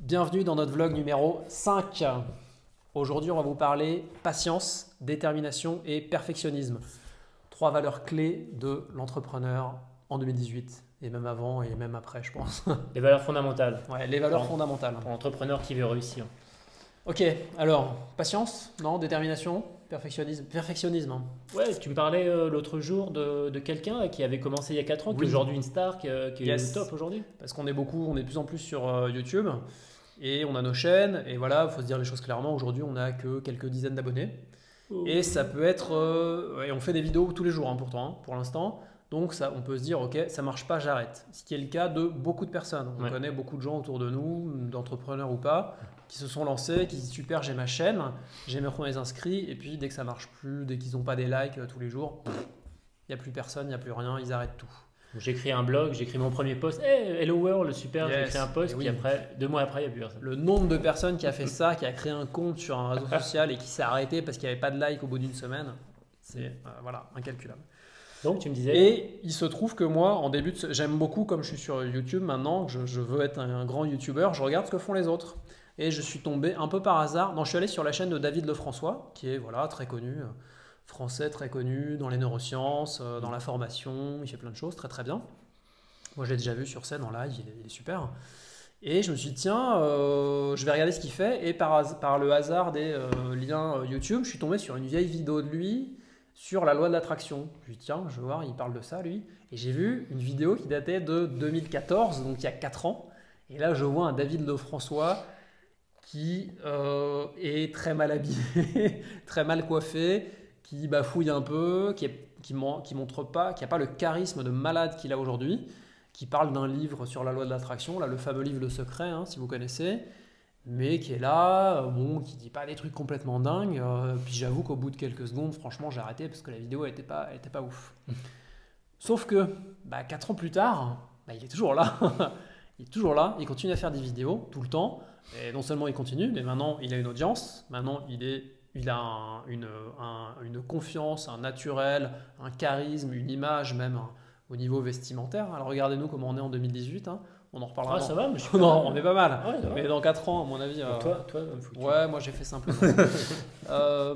Bienvenue dans notre vlog numéro 5. Aujourd'hui, on va vous parler patience, détermination et perfectionnisme. Trois valeurs clés de l'entrepreneur en 2018 et même avant et même après, je pense. Les valeurs fondamentales Ouais, les valeurs fondamentales. pour l'entrepreneur qui veut réussir. Ok, alors, patience, non, détermination, perfectionnisme. Perfectionnisme, hein. Ouais, tu me parlais l'autre jour de quelqu'un qui avait commencé il y a 4 ans, qui est Oui. aujourd'hui une star, qui est Yes. au top aujourd'hui. Parce qu'on est de plus en plus sur YouTube et on a nos chaînes. Et voilà, il faut se dire les choses clairement. Aujourd'hui, on n'a que quelques dizaines d'abonnés. Et ça peut être. Et on fait des vidéos tous les jours, hein, pourtant, hein, pour l'instant. Donc, ça, on peut se dire, ok, ça marche pas, j'arrête. Ce qui est le cas de beaucoup de personnes. On Ouais. connaît beaucoup de gens autour de nous, d'entrepreneurs ou pas, qui se sont lancés, qui disent super, j'ai ma chaîne, j'ai mes premiers inscrits. Et puis, dès que ça marche plus, dès qu'ils n'ont pas des likes tous les jours, il n'y a plus personne, il n'y a plus rien, ils arrêtent tout. J'écris un blog, j'écris mon premier post. Hey, hello world, super, Yes. j'écris un post, Et puis oui. après, 2 mois après, il n'y a plus personne. Le nombre de personnes qui a fait ça, qui a créé un compte sur un réseau social et qui s'est arrêté parce qu'il n'y avait pas de like au bout d'une semaine, c'est voilà, incalculable. Donc, tu me disais, Et il se trouve que moi, en début de j'aime beaucoup, comme je suis sur YouTube maintenant, que je veux être un grand YouTuber, je regarde ce que font les autres. Et je suis tombé un peu par hasard. Non, je suis allé sur la chaîne de David Lefrançois, qui est voilà, très connu, français très connu dans les neurosciences, dans la formation, il fait plein de choses, très très bien. Moi, je l'ai déjà vu sur scène en live, il est super. Et je me suis dit, tiens, je vais regarder ce qu'il fait. Et par le hasard des liens YouTube, je suis tombé sur une vieille vidéo de lui sur la loi de l'attraction. Je me suis dit, tiens, je vais voir, il parle de ça, lui. Et j'ai vu une vidéo qui datait de 2014, donc il y a 4 ans. Et là, je vois un David Lefrançois qui est très mal habillé, très mal coiffé, qui bafouille un peu, qui montre pas, qui n'a pas le charisme de malade qu'il a aujourd'hui, qui parle d'un livre sur la loi de l'attraction, là, le fameux livre Le Secret, hein, si vous connaissez, mais qui est là, bon, qui dit pas des trucs complètement dingues. Puis j'avoue qu'au bout de quelques secondes, franchement, j'ai arrêté parce que la vidéo elle était pas ouf. Sauf que 4 ans plus tard, il est toujours là. Il est toujours là, il continue à faire des vidéos tout le temps. Et non seulement il continue, mais maintenant il a une audience, maintenant il a une confiance, un naturel, un charisme, une image même au niveau vestimentaire. Alors regardez-nous comment on est en 2018, hein. On en reparlera. ça va, mais je suis Non, on est pas mal. Ouais, ça va. Mais dans 4 ans, à mon avis. Donc toi, faut que tu- Ouais, moi j'ai fait simplement. Euh,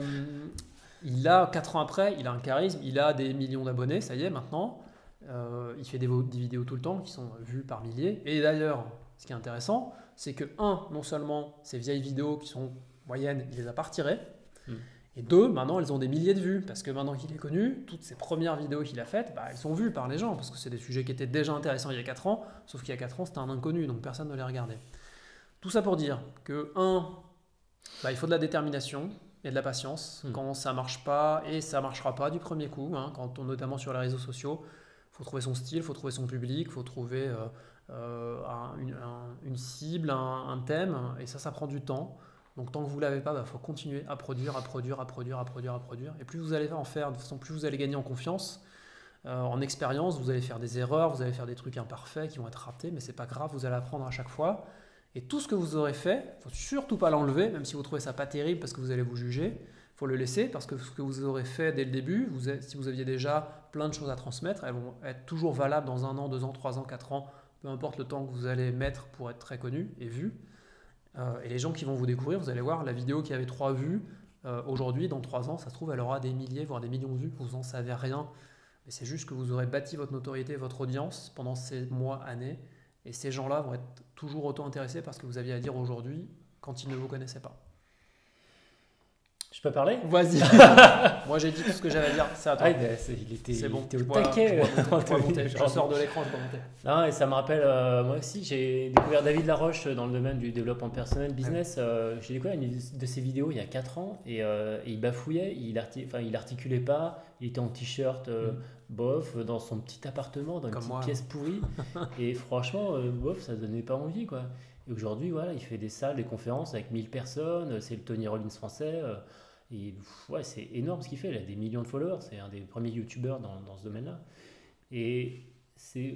il a 4 ans après, il a un charisme, il a des millions d'abonnés, ça y est maintenant. Il fait des vidéos tout le temps qui sont vues par milliers. Et d'ailleurs, ce qui est intéressant, c'est que non seulement ces vieilles vidéos qui sont moyennes, il les a pas retirées. Et 2, maintenant elles ont des milliers de vues, parce que maintenant qu'il est connu, toutes ces premières vidéos qu'il a faites, elles sont vues par les gens, parce que c'est des sujets qui étaient déjà intéressants il y a 4 ans, sauf qu'il y a 4 ans c'était un inconnu, donc personne ne les regardait. Tout ça pour dire que il faut de la détermination et de la patience quand ça marche pas, et ça marchera pas du premier coup, hein, notamment sur les réseaux sociaux. Il faut trouver son style, il faut trouver son public, il faut trouver une cible, un thème, et ça prend du temps. Donc tant que vous ne l'avez pas, il faut continuer à produire. Et plus vous allez en faire, de toute façon, plus vous allez gagner en confiance, en expérience, vous allez faire des erreurs, vous allez faire des trucs imparfaits qui vont être ratés, mais c'est pas grave, vous allez apprendre à chaque fois. Et tout ce que vous aurez fait, il ne faut surtout pas l'enlever, même si vous trouvez ça pas terrible parce que vous allez vous juger. Il faut le laisser parce que ce que vous aurez fait dès le début, si vous aviez déjà plein de choses à transmettre, elles vont être toujours valables dans 1 an, 2 ans, 3 ans, 4 ans, peu importe le temps que vous allez mettre pour être très connu et vu. Et les gens qui vont vous découvrir, vous allez voir, la vidéo qui avait 3 vues, aujourd'hui, dans 3 ans, ça se trouve, elle aura des milliers, voire des millions de vues, vous n'en savez rien. Mais c'est juste que vous aurez bâti votre notoriété, votre audience pendant ces mois, années. Et ces gens-là vont être toujours autant intéressés par ce que vous aviez à dire aujourd'hui quand ils ne vous connaissaient pas. Je peux parler? Vas-y. Moi j'ai dit tout ce que j'avais à dire, c'est à toi. C'est bon, il était je au dois taquet. monter. Je sors de l'écran, je dois monter. Non, et ça me rappelle, moi aussi, j'ai découvert David Laroche dans le domaine du développement personnel, business. J'ai découvert une de ses vidéos il y a 4 ans et il bafouillait, il articulait pas, il était en t-shirt bof, dans son petit appartement, dans une Comme petite moi. pièce pourrie. Et franchement, bof, ça donnait pas envie, quoi. Et aujourd'hui, voilà, il fait des salles, des conférences avec 1000 personnes, c'est le Tony Robbins français. Et ouais, c'est énorme ce qu'il fait, il a des millions de followers, c'est un des premiers youtubeurs dans ce domaine-là. Et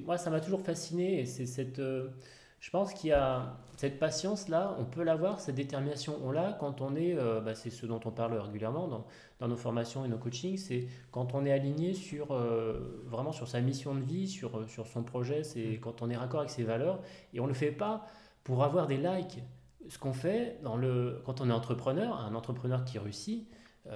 moi, ça m'a toujours fasciné. Et je pense qu'il y a cette patience-là, on peut l'avoir, cette détermination, on l'a quand on est, c'est ce dont on parle régulièrement dans nos formations et nos coachings, c'est quand on est aligné vraiment sur sa mission de vie, sur son projet, c'est quand on est raccord avec ses valeurs. Et on ne le fait pas pour avoir des likes. ce qu'on fait quand on est entrepreneur, un entrepreneur qui réussit,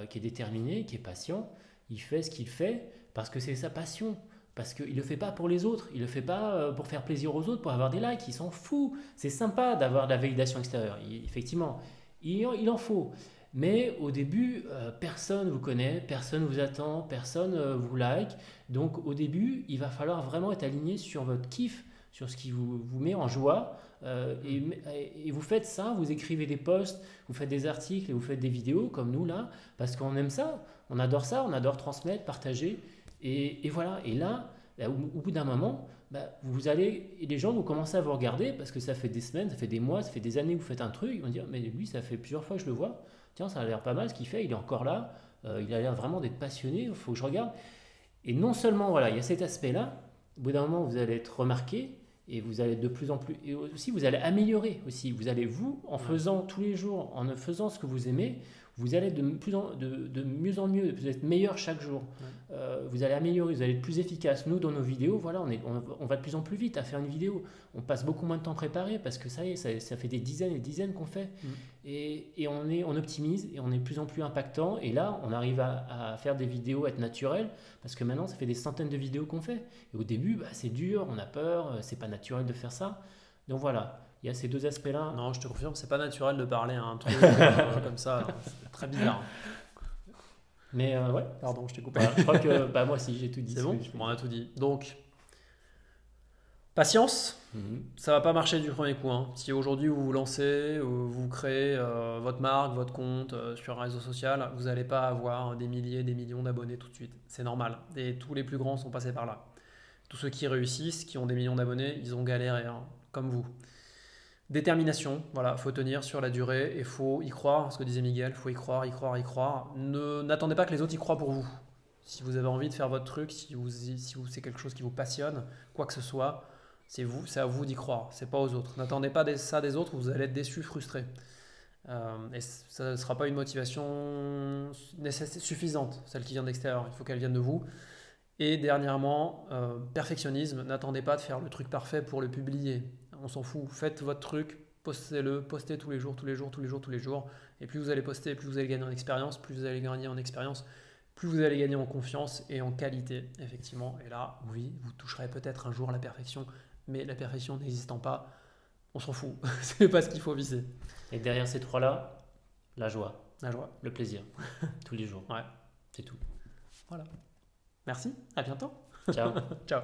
qui est déterminé, qui est patient, il fait ce qu'il fait parce que c'est sa passion. Parce qu'il ne le fait pas pour les autres, il ne le fait pas pour faire plaisir aux autres, pour avoir des likes, il s'en fout. C'est sympa d'avoir de la validation extérieure, effectivement, il en faut. Mais au début, personne ne vous connaît, personne ne vous attend, personne ne vous like. Donc au début, il va falloir vraiment être aligné sur votre kiff, sur ce qui vous met en joie. Et vous faites ça, vous écrivez des posts, vous faites des articles et vous faites des vidéos comme nous là, parce qu'on aime ça, on adore transmettre, partager. Et voilà, et là, au bout d'un moment, et les gens vont commencer à vous regarder parce que ça fait des semaines, ça fait des mois, ça fait des années que vous faites un truc, ils vont dire, mais lui, ça fait plusieurs fois que je le vois, tiens, ça a l'air pas mal ce qu'il fait, il est encore là, il a l'air vraiment d'être passionné, il faut que je regarde. Et non seulement, voilà, il y a cet aspect-là, au bout d'un moment, vous allez être remarqué, et vous allez de plus en plus, et aussi vous allez améliorer aussi, vous allez en faisant tous les jours, en faisant ce que vous aimez, vous allez de mieux en mieux, vous êtes meilleur chaque jour. Vous allez améliorer, vous allez être plus efficace. Nous, dans nos vidéos, voilà, on va de plus en plus vite à faire une vidéo. On passe beaucoup moins de temps à préparer parce que ça y est, ça fait des dizaines et des dizaines qu'on fait. Et on optimise et on est de plus en plus impactant. Et là, on arrive à faire des vidéos, à être naturel parce que maintenant, ça fait des centaines de vidéos qu'on fait. Et au début, c'est dur, on a peur, c'est pas naturel de faire ça. Donc voilà. Il y a ces deux aspects-là. Non, je te confirme, c'est pas naturel de parler à un truc comme ça. C'est très bizarre. Mais ouais. Pardon, je t'ai coupé. Voilà, je crois que moi aussi, j'ai tout dit. C'est bon, on a tout dit. Donc, patience, ça va pas marcher du premier coup. Hein. Si aujourd'hui vous vous lancez, vous créez votre marque, votre compte sur un réseau social, vous n'allez pas avoir des milliers, des millions d'abonnés tout de suite. C'est normal. Et tous les plus grands sont passés par là. Tous ceux qui réussissent, qui ont des millions d'abonnés, ils ont galéré, hein, comme vous. Détermination, voilà, faut tenir sur la durée et faut y croire, ce que disait Miguel, faut y croire, y croire, y croire. N'attendez pas que les autres y croient pour vous. Si vous avez envie de faire votre truc, si c'est quelque chose qui vous passionne, quoi que ce soit, c'est à vous d'y croire, c'est pas aux autres. N'attendez pas ça des autres, vous allez être déçu, frustré. Et ça ne sera pas une motivation suffisante, celle qui vient d'extérieur, il faut qu'elle vienne de vous. Et dernièrement, perfectionnisme, n'attendez pas de faire le truc parfait pour le publier. On s'en fout, faites votre truc, postez-le, postez tous les jours, tous les jours, tous les jours, tous les jours. Et plus vous allez poster, plus vous allez gagner en expérience, plus vous allez gagner en expérience, plus vous allez gagner en confiance et en qualité, effectivement. Et là, oui, vous toucherez peut-être un jour la perfection, mais la perfection n'existant pas, on s'en fout. C'est pas ce qu'il faut viser. Et derrière ces trois-là, la joie. La joie. Le plaisir. Tous les jours. Ouais. C'est tout. Voilà. Merci, à bientôt. Ciao. Ciao.